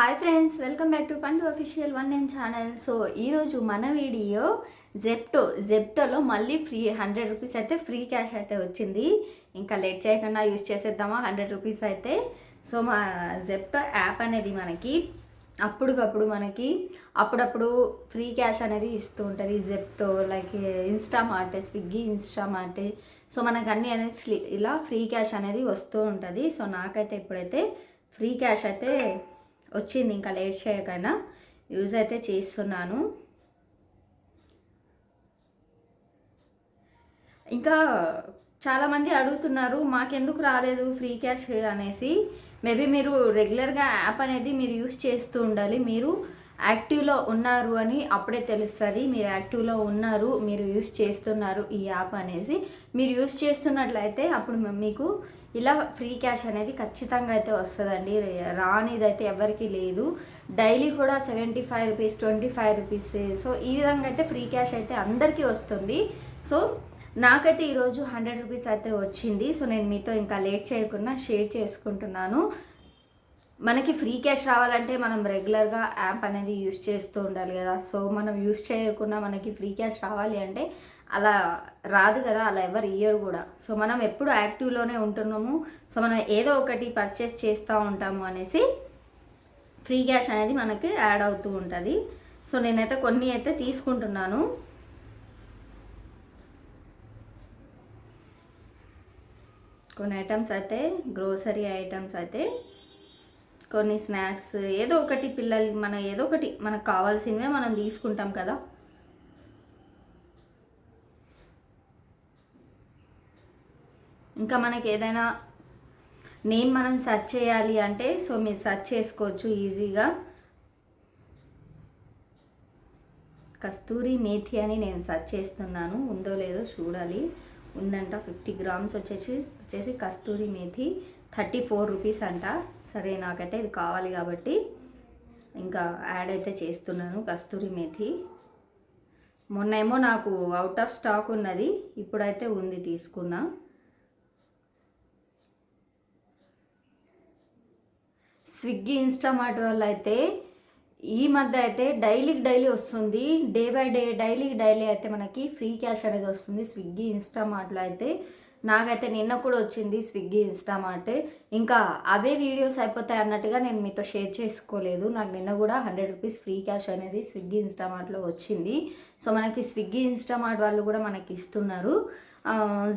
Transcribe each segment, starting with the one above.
Hi friends, welcome back to Pandu official one name channel. So ఈరోజు మన video జెప్టోలో మళ్ళీ ఫ్రీ 100 రూపీస్ అయితే ఫ్రీ క్యాష్ అయితే వచ్చింది. ఇంకా లేట్ చేయకుండా యూజ్ చేసేద్దామా 100 రూపీస్ అయితే. సో మా జెప్టో యాప్ అనేది మనకి అప్పుడప్పుడు ఫ్రీ క్యాష్ అనేది ఇస్తూ ఉంటుంది. Zepto like Instamart, Swiggy, Instamart. So మనకు అన్నీ అనేది ఇలా ఫ్రీ క్యాష్ అనేది వస్తూ ఉంటుంది. సో నాకైతే ఇప్పుడైతే ఫ్రీ క్యాష్ అయితే వచ్చింది. ఇంకా లేట్ చేయకుండా యూజ్ అయితే చేస్తున్నాను. ఇంకా చాలామంది అడుగుతున్నారు మాకెందుకు రాలేదు ఫ్రీ క్యాష్ అనేసి. మేబీ మీరు రెగ్యులర్గా యాప్ అనేది మీరు యూజ్ చేస్తూ ఉండాలి. మీరు యాక్టివ్లో ఉన్నారు అని అప్పుడే తెలుస్తుంది. మీరు యాక్టివ్లో ఉన్నారు, మీరు యూజ్ చేస్తున్నారు ఈ యాప్ అనేసి. మీరు యూజ్ చేస్తున్నట్లయితే అప్పుడు మీకు ఇలా ఫ్రీ క్యాష్ అనేది ఖచ్చితంగా అయితే వస్తుందండి. రానిదైతే ఎవరికి లేదు. డైలీ కూడా 75 రూపీస్, 25 రూపీస్. సో ఈ విధంగా అయితే ఫ్రీ క్యాష్ అయితే అందరికీ వస్తుంది. సో నాకైతే ఈరోజు 100 రూపీస్ అయితే వచ్చింది. సో నేను మీతో ఇంకా లేట్ చేయకుండా షేర్ చేసుకుంటున్నాను. మనకి ఫ్రీ క్యాష్ రావాలంటే మనం రెగ్యులర్గా యాప్ అనేది యూజ్ చేస్తూ ఉండాలి కదా. సో మనం యూజ్ చేయకుండా మనకి ఫ్రీ క్యాష్ రావాలి అంటే అలా రాదు కదా, అలా ఎవరు ఇయ్యరు కూడా. సో మనం ఎప్పుడు యాక్టివ్లోనే ఉంటున్నాము. సో మనం ఏదో ఒకటి పర్చేస్ చేస్తూ ఉంటాము అనేసి ఫ్రీ క్యాష్ అనేది మనకి యాడ్ అవుతూ ఉంటుంది. సో నేనైతే కొన్ని అయితే తీసుకుంటున్నాను. కొన్ని ఐటమ్స్ అయితే గ్రోసరీ ఐటమ్స్ అయితే, కొన్ని స్నాక్స్, ఏదో ఒకటి పిల్లలకి ఏదో ఒకటి మనకు కావాల్సినవే మనం తీసుకుంటాం కదా. ఇంకా మనకి ఏదైనా నేమ్ మనం సెర్చ్ చేయాలి అంటే సో మీరు సెర్చ్ చేసుకోవచ్చు ఈజీగా. కస్తూరి మేథి అని నేను సెర్చ్ చేస్తున్నాను, ఉందో లేదో చూడాలి. ఉందంట. 50 గ్రామ్స్ వచ్చేసి కస్తూరి మేథి 34 రూపీస్ అంట. సరే నాకైతే ఇది కావాలి కాబట్టి ఇంకా యాడ్ అయితే చేస్తున్నాను కస్తూరి మేథి. మొన్నేమో నాకు అవుట్ ఆఫ్ స్టాక్ ఉన్నది, ఇప్పుడైతే ఉంది, తీసుకున్నా. స్విగ్గీ, ఇన్స్టామార్ట్ వల్ల అయితే ఈ మధ్య అయితే డైలీ వస్తుంది. డే బై డే డైలీ అయితే మనకి ఫ్రీ క్యాష్ అనేది వస్తుంది స్విగ్గీ, ఇన్స్టామార్ట్లో అయితే. నాకైతే నిన్న కూడా వచ్చింది స్విగ్గీ, ఇన్స్టామార్ట్. ఇంకా అవే వీడియోస్ అయిపోతాయి అన్నట్టుగా నేను మీతో షేర్ చేసుకోలేదు. నాకు నిన్న కూడా 100 రూపీస్ ఫ్రీ క్యాష్ అనేది స్విగ్గీ, ఇన్స్టామార్ట్లో వచ్చింది. సో మనకి స్విగ్గీ, ఇన్స్టామార్ట్ వాళ్ళు కూడా మనకి ఇస్తున్నారు.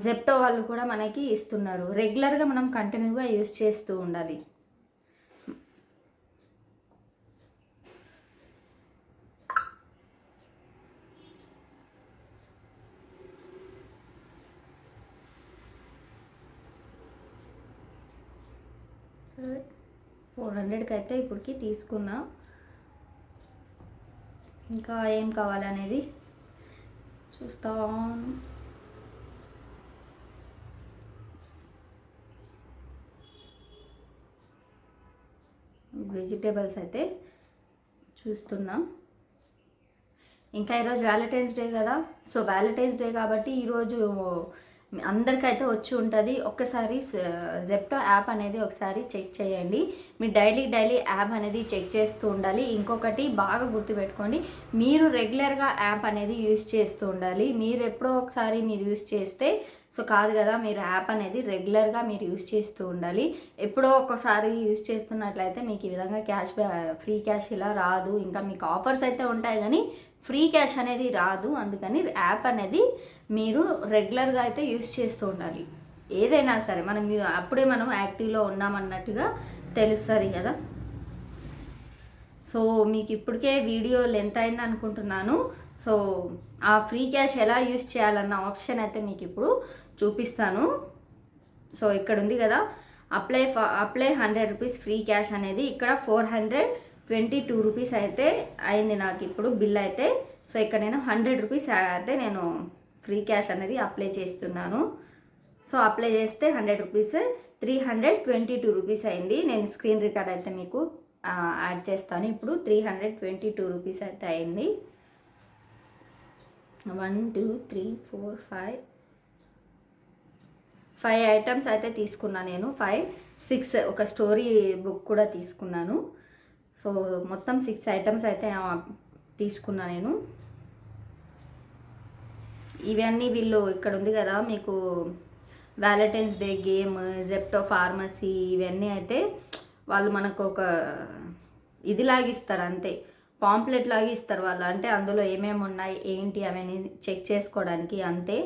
జెప్టో వాళ్ళు కూడా మనకి ఇస్తున్నారు. రెగ్యులర్గా మనం కంటిన్యూగా యూజ్ చేస్తూ ఉండాలి. సరే 400కి అయితే ఇప్పటికి తీసుకున్నా. ఇంకా ఏం కావాలనేది చూస్తాను. వెజిటేబుల్స్ అయితే చూస్తున్నా. ఇంకా ఈరోజు వ్యాలంటైన్స్ డే కదా. సో వ్యాలంటైన్స్ డే కాబట్టి ఈరోజు అందరికైతే వచ్చి ఉంటుంది. ఒక్కసారి జెప్టో యాప్ అనేది ఒకసారి చెక్ చేయండి. మీరు డైలీ యాప్ అనేది చెక్ చేస్తూ ఉండాలి. ఇంకొకటి బాగా గుర్తుపెట్టుకోండి, మీరు రెగ్యులర్గా యాప్ అనేది యూజ్ చేస్తూ ఉండాలి. మీరు ఎప్పుడో ఒకసారి మీరు యూజ్ చేస్తే సో కాదు కదా, మీరు యాప్ అనేది రెగ్యులర్గా మీరు యూజ్ చేస్తూ ఉండాలి. ఎప్పుడో ఒకసారి యూజ్ చేస్తున్నట్లయితే మీకు ఈ విధంగా ఫ్రీ క్యాష్ ఇలా రాదు. ఇంకా మీకు ఆఫర్స్ అయితే ఉంటాయి కానీ ఫ్రీ క్యాష్ అనేది రాదు. అందుకని యాప్ అనేది మీరు రెగ్యులర్గా అయితే యూజ్ చేస్తూ ఉండాలి. ఏదైనా సరే అప్పుడే మనం యాక్టివ్లో ఉన్నామన్నట్టుగా తెలుస్తుంది కదా. సో మీకు ఇప్పటికే వీడియో లెంత్ అయింది అనుకుంటున్నాను. సో ఆ ఫ్రీ క్యాష్ ఎలా యూజ్ చేయాలన్న ఆప్షన్ అయితే మీకు ఇప్పుడు చూపిస్తాను. సో ఇక్కడ ఉంది కదా, అప్లై 100 రూపీస్ ఫ్రీ క్యాష్ అనేది. ఇక్కడ 422 రూపీస్ అయితే అయింది నాకు ఇప్పుడు బిల్ అయితే. సో ఇక్కడ నేను 100 రూపీస్ అయితే నేను ఫ్రీ క్యాష్ అనేది అప్లై చేస్తున్నాను. సో అప్లై చేస్తే 100 రూపీస్ 322 రూపీస్ అయింది. నేను స్క్రీన్ రికార్డ్ అయితే మీకు యాడ్ చేస్తాను. ఇప్పుడు 322 రూపీస్ అయితే అయింది. 1 2 3 4 5 ఐటమ్స్ అయితే తీసుకున్నాను నేను. 5 6 ఒక స్టోరీ బుక్ కూడా తీసుకున్నాను. సో మొత్తం 6 ఐటమ్స్ అయితే తీసుకున్నా నేను. ఇవన్నీ వీళ్ళు ఇక్కడ ఉంది కదా మీకు Valentine's day game, Zepto pharmacy, ఇవన్నీ అయితే వాళ్ళు మనకు ఒక ఇది లాగిస్తారు అంతే, పాంప్లెట్ లాగా ఇస్తారు వాళ్ళు. అంటే అందులో ఏమేమి ఉన్నాయి ఏంటి అవన్నీ చెక్ చేసుకోవడానికి అంతే.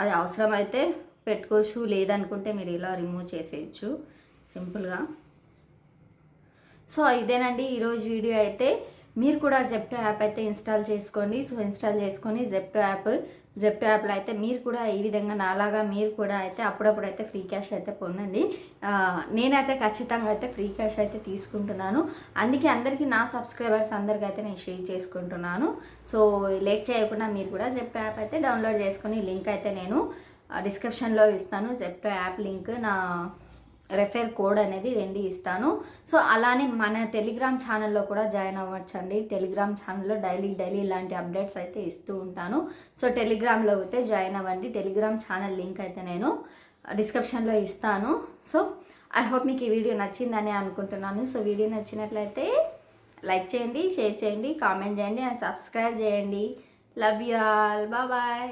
అది అవసరమైతే పెట్టుకోవచ్చు, లేదనుకుంటే మీరు ఇలా రిమూవ్ చేసేయచ్చు సింపుల్గా. సో ఇదేనండి ఈరోజు వీడియో అయితే. మీరు కూడా జెప్టో యాప్ అయితే ఇన్స్టాల్ చేసుకోండి. సో ఇన్స్టాల్ చేసుకొని జెప్టో యాప్లో అయితే మీరు కూడా ఈ విధంగా నాలాగా మీరు కూడా అయితే అప్పుడప్పుడు అయితే ఫ్రీ క్యాష్ అయితే పొందండి. నేనైతే ఖచ్చితంగా అయితే ఫ్రీ క్యాష్ అయితే తీసుకుంటున్నాను. అందుకే అందరికీ, నా సబ్స్క్రైబర్స్ అందరికీ అయితే నేను షేర్ చేసుకుంటున్నాను. సో లేట్ చేయకుండా మీరు కూడా జెప్టో యాప్ అయితే డౌన్లోడ్ చేసుకొని, లింక్ అయితే నేను డిస్క్రిప్షన్లో ఇస్తాను. జెప్టో యాప్ లింక్, నా రెఫర్ కోడ్ అనేది 2 ఇస్తాను. సో అలానే మన టెలిగ్రామ్ ఛానల్లో కూడా జాయిన్ అవ్వచ్చండి. టెలిగ్రామ్ ఛానల్లో డైలీ ఇలాంటి అప్డేట్స్ అయితే ఇస్తూ ఉంటాను. సో టెలిగ్రామ్లో అయితే జాయిన్ అవ్వండి. టెలిగ్రామ్ ఛానల్ లింక్ అయితే నేను డిస్క్రిప్షన్లో ఇస్తాను. సో ఐ హోప్ మీకు ఈ వీడియో నచ్చిందని అనుకుంటున్నాను. సో వీడియో నచ్చినట్లయితే లైక్ చేయండి, షేర్ చేయండి, కామెంట్ చేయండి అండ్ సబ్స్క్రైబ్ చేయండి. Love you all, bye.